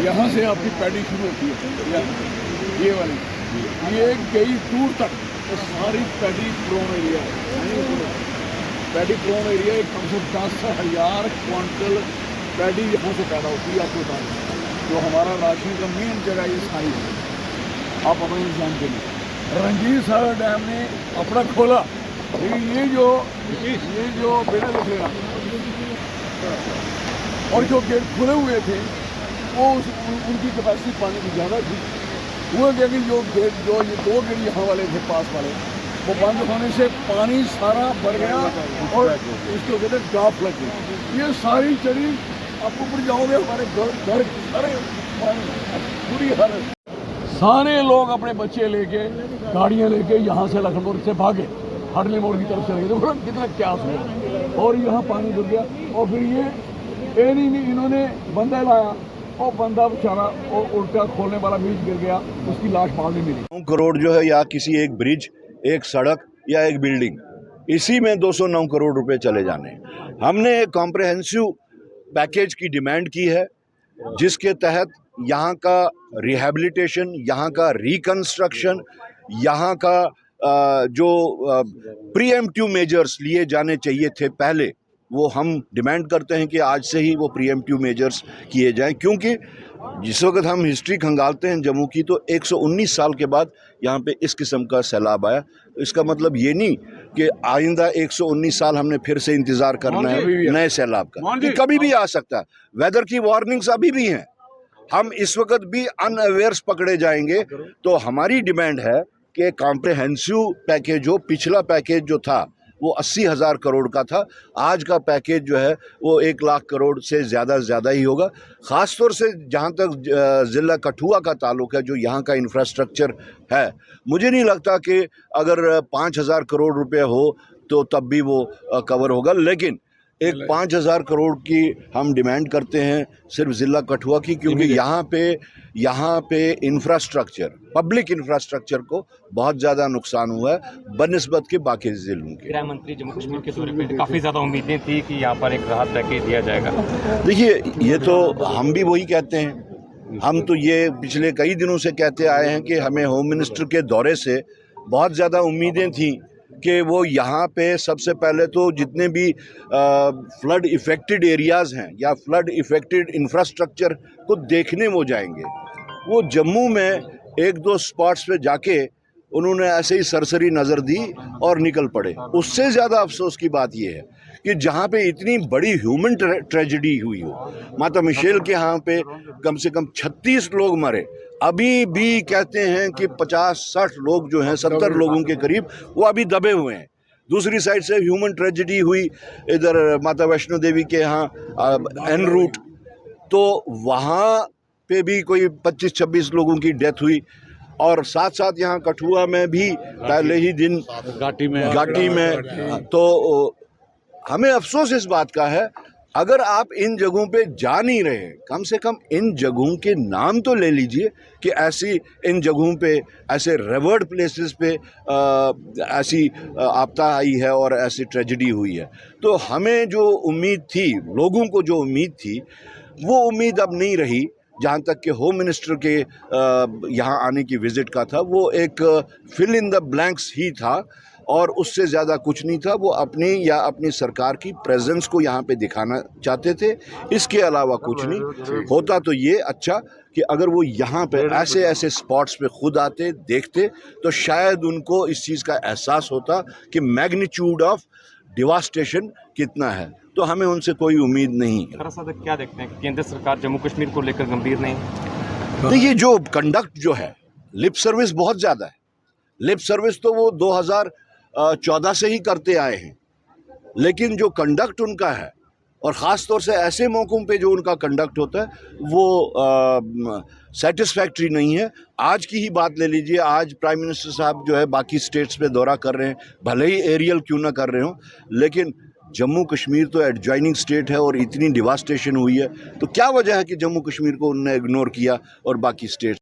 यहाँ से आपकी पैडी शुरू होती है, ये वाली, ये कई दूर तक तो सारी पैडी प्रोन एरिया है। पैडी प्रोन एरिया कम से कम 10,000 क्वांटल पैडी यहाँ से पैदा होती है आपको बता दें। जो हमारा राशन का मेन जगह ये सारी है, आप अपने इंसान के लिए रंजीत सागर डैम ने अपना खोला, लेकिन ये जो बेटा देख लेना और जो गेट खुले हुए थे वो उनकी कैपेसिटी पानी की ज़्यादा थी। हुआ क्या कि जो गेट ये 2 गेट यहाँ वाले थे पास वाले, वो बंद होने से पानी सारा भर गया और इसको कहते हैं गाफ लग गई। ये सारी चढ़ी आप ऊपर जाओगे हमारे घर सारे पूरी हालत। सारे लोग अपने बच्चे लेके गाड़ियाँ लेके यहाँ से लखनपुर से भागे, हडली मोड़ की तरफ चले गए। देखो कितना क्या हुआ और यहाँ पानी गिर गया और फिर ये इन्होंने बंदा लाया और बंदा बेचारा और उल्टा खोलने वाला बीच गिर गया, उसकी लाश बाद में मिली। 9 करोड़ जो है या किसी एक ब्रिज, एक सड़क या एक बिल्डिंग, इसी में 209 करोड़ रुपए चले जाने। हमने एक कॉम्प्रहेंसिव पैकेज की डिमांड की है जिसके तहत यहाँ का रिहैबिलिटेशन, यहाँ का रिकंस्ट्रक्शन, यहाँ का जो प्रीएम्प्टिव मेजर्स लिए जाने चाहिए थे पहले, वो हम डिमांड करते हैं कि आज से ही वो प्रीएम्प्टिव मेजर्स किए जाएं। क्योंकि जिस वक्त हम हिस्ट्री खंगालते हैं जम्मू की, तो 119 साल के बाद यहाँ पे इस किस्म का सैलाब आया। तो इसका मतलब ये नहीं कि आइंदा 119 साल हमने फिर से इंतज़ार करना है नए सैलाब का, कि कभी भी आ सकता है। वेदर की वार्निंग्स अभी भी हैं, हम इस वक्त भी अनअवेयर्स पकड़े जाएंगे। तो हमारी डिमांड है कि कॉम्प्रहेंसिव पैकेज हो। पिछला पैकेज जो था वो 80,000 करोड़ का था, आज का पैकेज जो है वो 1 लाख करोड़ से ज़्यादा ही होगा। ख़ास तौर से जहाँ तक ज़िला कठुआ का ताल्लुक है, जो यहाँ का इंफ्रास्ट्रक्चर है, मुझे नहीं लगता कि अगर 5,000 करोड़ रुपए हो तो तब भी वो कवर होगा। लेकिन एक 5,000 करोड़ की हम डिमांड करते हैं सिर्फ ज़िला कठुआ की, क्योंकि यहाँ पे इंफ्रास्ट्रक्चर, पब्लिक इंफ्रास्ट्रक्चर को बहुत ज़्यादा नुकसान हुआ है बनिस्बत के बाकी ज़िलों के। गृह मंत्री जम्मू कश्मीर के दौरे पे काफ़ी ज़्यादा उम्मीदें थी कि यहाँ पर एक राहत पैकेज दिया जाएगा। देखिए, ये तो हम भी वही कहते हैं, हम तो ये पिछले कई दिनों से कहते आए हैं कि हमें होम मिनिस्टर के दौरे से बहुत ज़्यादा उम्मीदें थी कि वो यहाँ पे सबसे पहले तो जितने भी फ्लड इफ़ेक्टेड एरियाज़ हैं या फ्लड इफ़ेक्टेड इंफ्रास्ट्रक्चर को देखने वो जाएंगे। वो जम्मू में 1-2 स्पॉट्स पे जाके उन्होंने ऐसे ही सरसरी नज़र दी और निकल पड़े। उससे ज़्यादा अफसोस की बात ये है कि जहाँ पे इतनी बड़ी ह्यूमन ट्रेजेडी हुई हो, माता मिशेल के यहाँ पे कम से कम 36 लोग मरे, अभी भी कहते हैं कि 50-60 लोग जो हैं, 70 लोगों के करीब, वो अभी दबे हुए हैं। दूसरी साइड से ह्यूमन ट्रेजेडी हुई इधर माता वैष्णो देवी के यहाँ एन रूट, तो वहाँ पे भी कोई 25-26 लोगों की डेथ हुई। और साथ साथ यहाँ कठुआ में भी पहले ही दिन घाटी में तो हमें अफसोस इस बात का है, अगर आप इन जगहों पे जा नहीं रहे, कम से कम इन जगहों के नाम तो ले लीजिए कि ऐसी इन जगहों पे, ऐसे रिवर्ड प्लेसेस पे ऐसी आपदा आई है और ऐसी ट्रेजेडी हुई है। तो हमें जो उम्मीद थी, लोगों को जो उम्मीद थी, वो उम्मीद अब नहीं रही। जहाँ तक कि होम मिनिस्टर के यहाँ आने की विज़िट का था, वो एक फिल इन द ब्लैंक्स ही था और उससे ज़्यादा कुछ नहीं था। वो अपनी सरकार की प्रेजेंस को यहाँ पे दिखाना चाहते थे, इसके अलावा कुछ नहीं होता। तो ये अच्छा कि अगर वो यहाँ पे ऐसे स्पॉट्स पे खुद आते, देखते, तो शायद उनको इस चीज़ का एहसास होता कि मैग्नीट्यूड ऑफ डिवास्टेशन कितना है। तो हमें उनसे कोई उम्मीद नहीं है। दरअसल क्या देखते हैं कि केंद्र सरकार जम्मू कश्मीर को लेकर गंभीर नहीं। देखिए, जो कंडक्ट जो है, लिप सर्विस बहुत ज़्यादा है। लिप सर्विस तो वो 2014 से ही करते आए हैं, लेकिन जो कंडक्ट उनका है, और ख़ास तौर से ऐसे मौक़ों पे जो उनका कंडक्ट होता है, वो सेटिस्फैक्ट्री नहीं है। आज की ही बात ले लीजिए, आज प्राइम मिनिस्टर साहब जो है बाकी स्टेट्स पे दौरा कर रहे हैं, भले ही एरियल क्यों ना कर रहे हों, लेकिन जम्मू कश्मीर तो एडजॉइनिंग स्टेट है और इतनी डिवास्टेशन हुई है, तो क्या वजह है कि जम्मू कश्मीर को उन्होंने इग्नोर किया और बाकी स्टेट